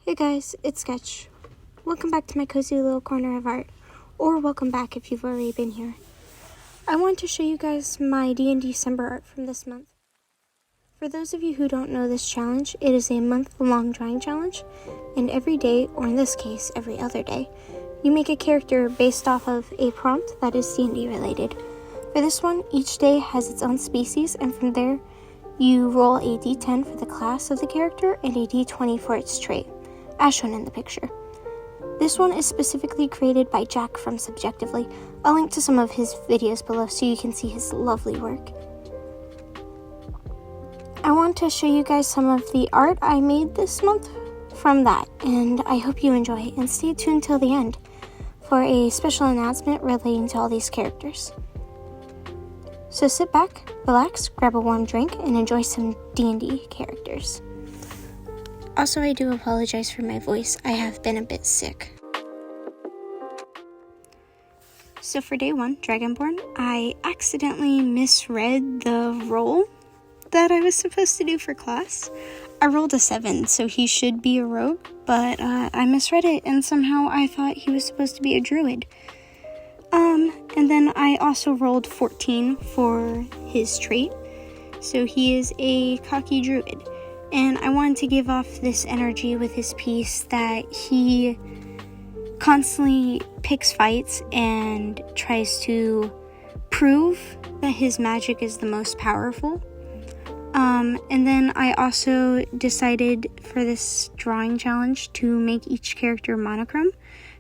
Hey guys, it's Sketch. Welcome back to my cozy little corner of art, or welcome back if you've already been here. I want to show you guys my DNDECEMBER art from this month. For those of you who don't know this challenge, it is a month-long drawing challenge, and every day, or in this case, every other day, you make a character based off of a prompt that is D&D related. For this one, each day has its own species, and from there, you roll a d10 for the class of the character and a d20 for its trait, as shown in the picture. This one is specifically created by Jack from Subjectively. I'll link to some of his videos below so you can see his lovely work. I want to show you guys some of the art I made this month from that, and I hope you enjoy, and stay tuned till the end for a special announcement relating to all these characters. So sit back, relax, grab a warm drink, and enjoy some D&D characters. Also, I do apologize for my voice. I have been a bit sick. So for day 1, Dragonborn, I accidentally misread the roll that I was supposed to do for class. I rolled a 7, so he should be a rogue, but I misread it, and somehow I thought he was supposed to be a druid. And then I also rolled 14 for his trait, so he is a cocky druid. And I wanted to give off this energy with his piece that he constantly picks fights and tries to prove that his magic is the most powerful. And then I also decided for this drawing challenge to make each character monochrome.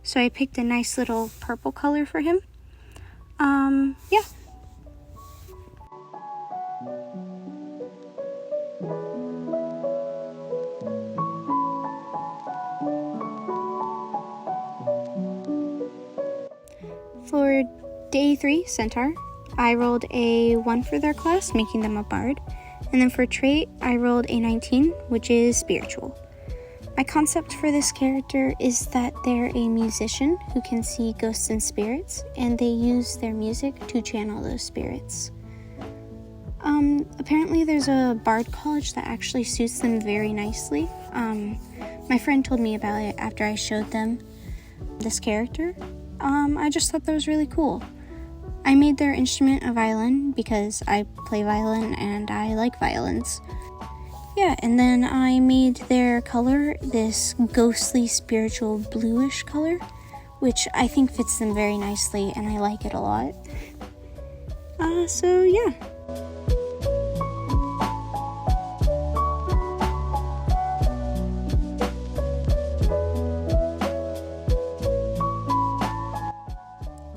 So I picked a nice little purple color for him. Yeah. For day 3, Centaur, I rolled a 1 for their class, making them a bard. And then for trait, I rolled a 19, which is spiritual. My concept for this character is that they're a musician who can see ghosts and spirits, and they use their music to channel those spirits. Apparently there's a bard college that actually suits them very nicely. My friend told me about it after I showed them this character. I just thought that was really cool. I made their instrument a violin because I play violin and I like violins. Yeah, and then I made their color this ghostly spiritual bluish color, which I think fits them very nicely and I like it a lot. So yeah.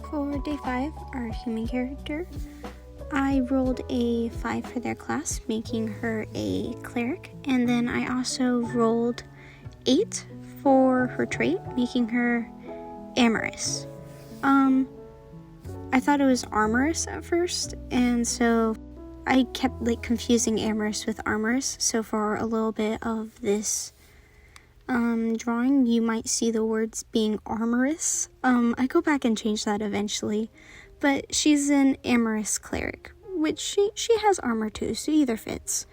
For day 5, our human character, I rolled a 5 for their class, making her a cleric, and then I also rolled 8 for her trait, making her amorous. I thought it was armorous at first, and so I kept confusing amorous with armorous, so for a little bit of this drawing, you might see the words being armorous. I go back and change that eventually, but she's an amorous cleric, which she has armor too, so either fits.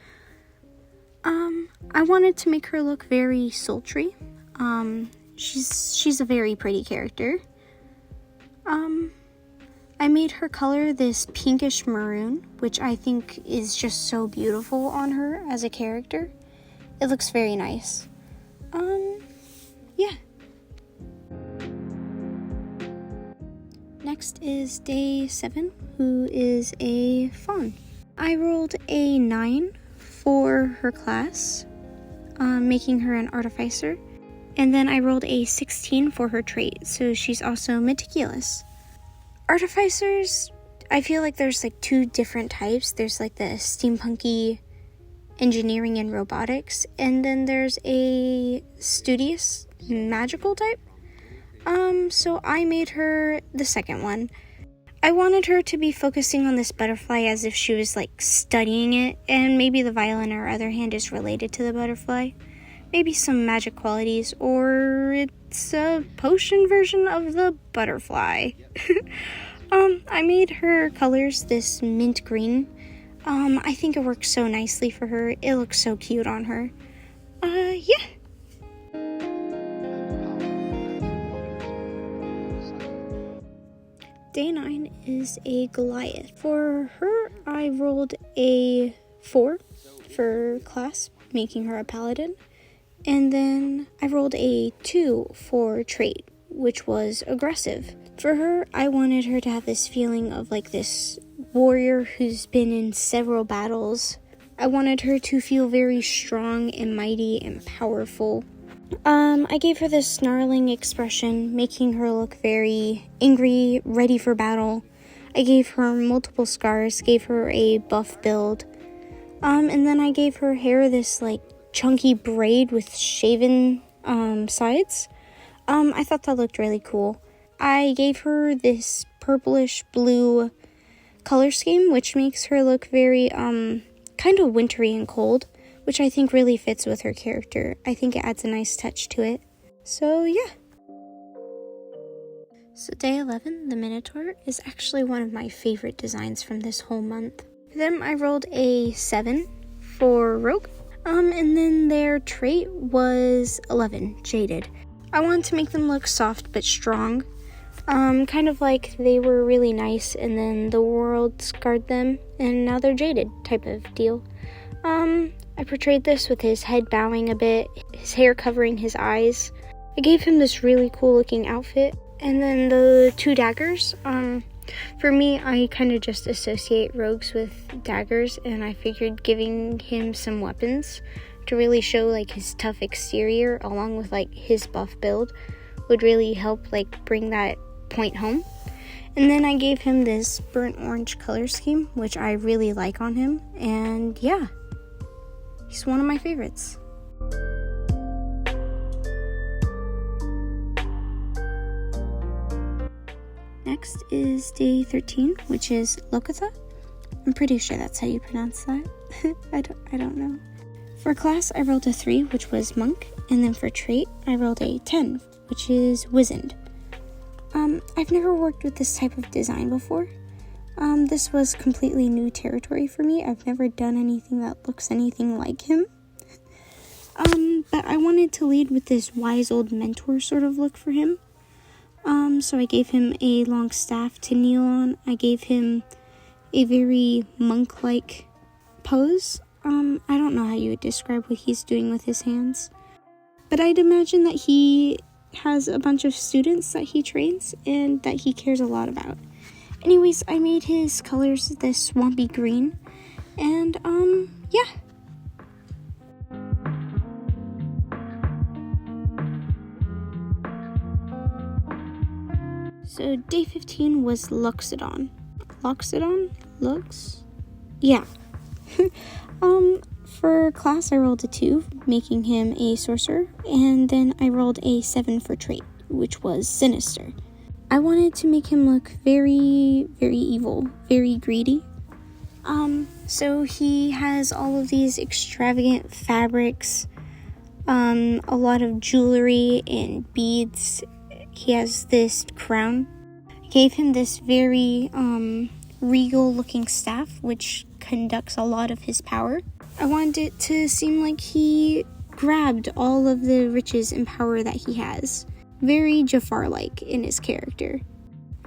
I wanted to make her look very sultry. She's a very pretty character. I made her color this pinkish maroon, which I think is just so beautiful on her as a character. It looks very nice. Yeah. Next is day 7, who is a fawn. I rolled a 9 for her class, making her an artificer. And then I rolled a 16 for her trait, so she's also meticulous. Artificers, I feel like there's 2 different types. There's the steampunky engineering and robotics, and then there's a studious magical type. So I made her the second one. I wanted her to be focusing on this butterfly as if she was studying it, and maybe the violin or other hand is related to the butterfly. Maybe some magic qualities, or it's a potion version of the butterfly. I made her colors this mint green. I think it works so nicely for her. It looks so cute on her. Yeah. Day 9 is a Goliath. For her, I rolled a 4 for class, making her a paladin. And then I rolled a 2 for trait, which was aggressive. For her, I wanted her to have this feeling of like this warrior who's been in several battles. I wanted her to feel very strong and mighty and powerful. I gave her this snarling expression, making her look very angry, ready for battle. I gave her multiple scars, gave her a buff build. And then I gave her hair this like chunky braid with shaven sides. I thought that looked really cool. I gave her this purplish blue color scheme, which makes her look very kind of wintry and cold, which I think really fits with her character. I think it adds a nice touch to it. So yeah. So day 11, the Minotaur, is actually one of my favorite designs from this whole month. For them, I rolled a 7 for Rogue. And then their trait was 11, Jaded. I wanted to make them look soft but strong. Kind of like they were really nice and then the world scarred them and now they're jaded type of deal. I portrayed this with his head bowing a bit, his hair covering his eyes. I gave him this really cool looking outfit. And then the 2 daggers, for me, I kind of just associate rogues with daggers, and I figured giving him some weapons to really show like his tough exterior along with like his buff build would really help like bring that point home. And then I gave him this burnt orange color scheme, which I really like on him, and yeah, he's one of my favorites. Next is day 13, which is Lokatha. I'm pretty sure that's how you pronounce that. I don't know. For class, I rolled a 3, which was Monk, and then for trait, I rolled a 10, which is Wizened. I've never worked with this type of design before. This was completely new territory for me. I've never done anything that looks anything like him. But I wanted to lead with this wise old mentor sort of look for him. So I gave him a long staff to kneel on. I gave him a very monk-like pose. I don't know how you would describe what he's doing with his hands. But I'd imagine that he has a bunch of students that he trains and that he cares a lot about. Anyways, I made his colors this swampy green. And, yeah. So day 15 was Loxodon. Loxodon? Lux? Yeah. For class, I rolled a 2, making him a sorcerer, and then I rolled a 7 for trait, which was Sinister. I wanted to make him look very, very evil, very greedy. So he has all of these extravagant fabrics, a lot of jewelry and beads. He has this crown. I gave him this very regal looking staff, which conducts a lot of his power. I wanted it to seem like he grabbed all of the riches and power that he has. Very Jafar-like in his character.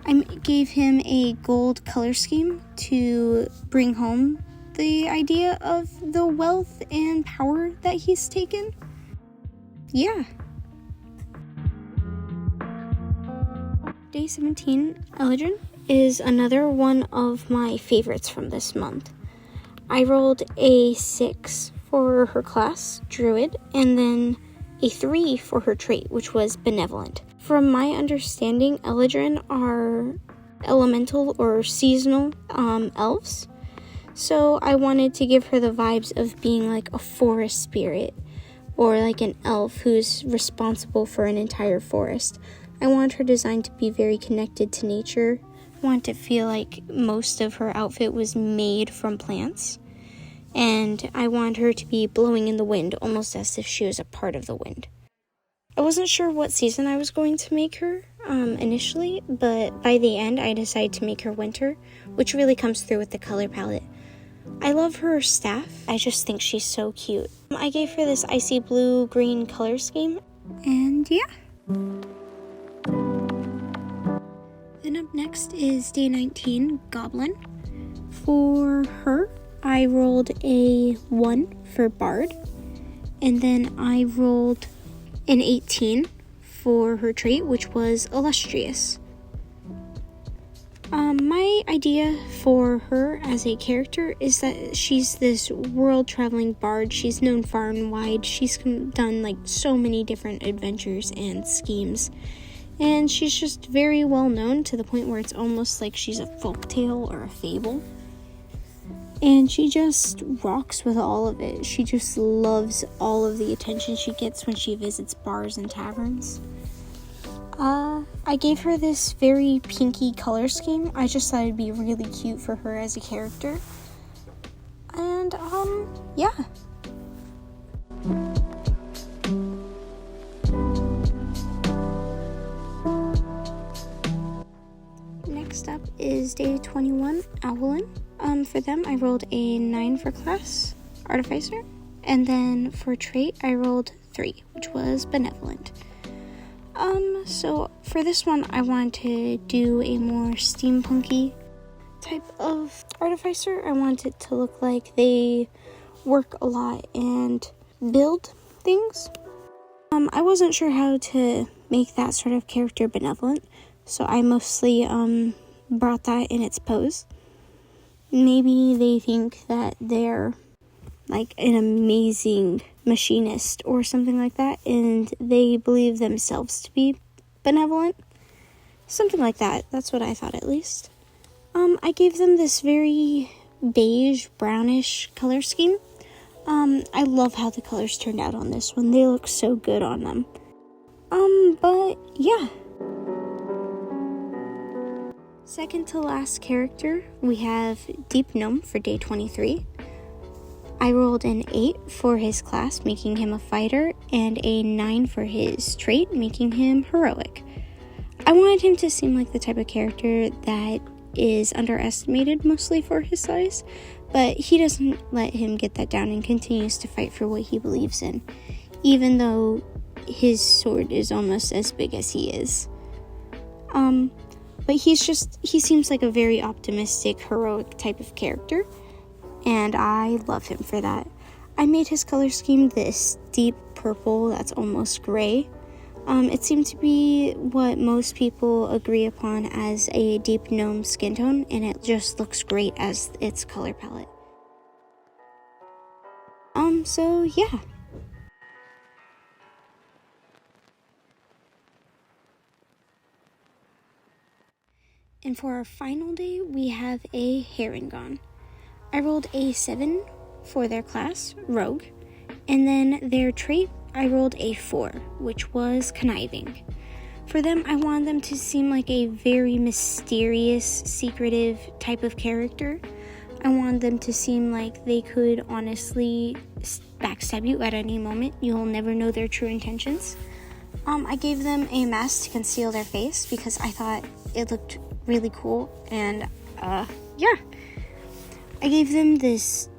I gave him a gold color scheme to bring home the idea of the wealth and power that he's taken. Yeah. Day 17, Eldrin, is another one of my favorites from this month. I rolled a 6 for her class, Druid, and then a 3 for her trait, which was Benevolent. From my understanding, Eldrin are elemental or seasonal elves, so I wanted to give her the vibes of being like a forest spirit, or like an elf who's responsible for an entire forest. I want her design to be very connected to nature. I want to feel like most of her outfit was made from plants. And I want her to be blowing in the wind, almost as if she was a part of the wind. I wasn't sure what season I was going to make her initially, but by the end I decided to make her winter, which really comes through with the color palette. I love her staff. I just think she's so cute. I gave her this icy blue-green color scheme, and yeah. Then up next is day 19, Goblin. For her, I rolled a 1 for Bard, and then I rolled an 18 for her trait, which was Illustrious. My idea for her as a character is that she's this world-traveling bard. She's known far and wide. She's done like so many different adventures and schemes, and she's just very well known to the point where it's almost like she's a folktale or a fable. And she just rocks with all of it. She just loves all of the attention she gets when she visits bars and taverns. I gave her this very pinky color scheme. I just thought it'd be really cute for her as a character. And, yeah. Next up is day 21, Owlin. For them, I rolled a 9 for class, Artificer. And then for trait, I rolled 3, which was Benevolent. So for this one, I wanted to do a more steampunky type of Artificer. I want it to look like they work a lot and build things. I wasn't sure how to make that sort of character benevolent, so I mostly brought that in its pose. Maybe they think that they're like an amazing machinist or something like that, and they believe themselves to be benevolent. Something like that. That's what I thought, at least. I gave them this very beige, brownish color scheme. I love how the colors turned out on this one. They look so good on them. But yeah. Second to last character, we have Deep Gnome for day 23. I rolled an 8 for his class, making him a fighter, and a 9 for his trait, making him heroic. I wanted him to seem like the type of character that is underestimated mostly for his size, but he doesn't let him get that down and continues to fight for what he believes in, even though his sword is almost as big as he is. But he seems like a very optimistic, heroic type of character, and I love him for that. I made his color scheme this deep purple that's almost gray. It seemed to be what most people agree upon as a deep gnome skin tone, and it just looks great as its color palette. So yeah. And for our final day, we have a Herringon. I rolled a 7 for their class, Rogue, and then their trait, I rolled a 4, which was Conniving. For them, I wanted them to seem like a very mysterious, secretive type of character. I wanted them to seem like they could honestly backstab you at any moment. You'll never know their true intentions. I gave them a mask to conceal their face because I thought it looked really cool, and yeah. I gave them this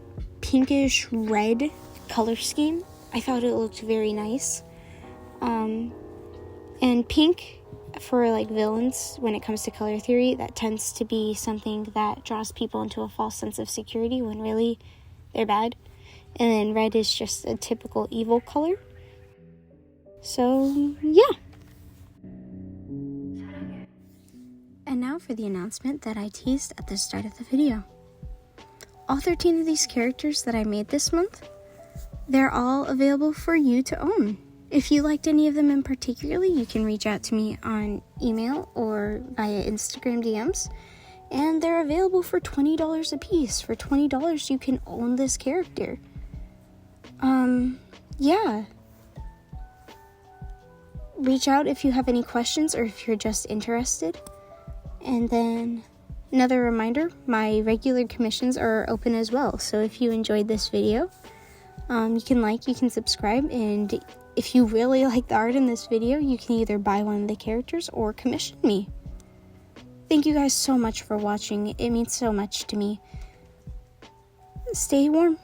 pinkish red color scheme. I thought it looked very nice. And pink, for like villains, when it comes to color theory, that tends to be something that draws people into a false sense of security when really they're bad. And then red is just a typical evil color. So, yeah. And now for the announcement that I teased at the start of the video. All 13 of these characters that I made this month, they're all available for you to own. If you liked any of them in particular, you can reach out to me on email or via Instagram DMs. And they're available for $20 a piece. For $20, you can own this character. Yeah. Reach out if you have any questions or if you're just interested. And then another reminder, my regular commissions are open as well. So if you enjoyed this video, you can subscribe, and if you really like the art in this video, you can either buy one of the characters or commission me. Thank you guys so much for watching. It means so much to me. Stay warm.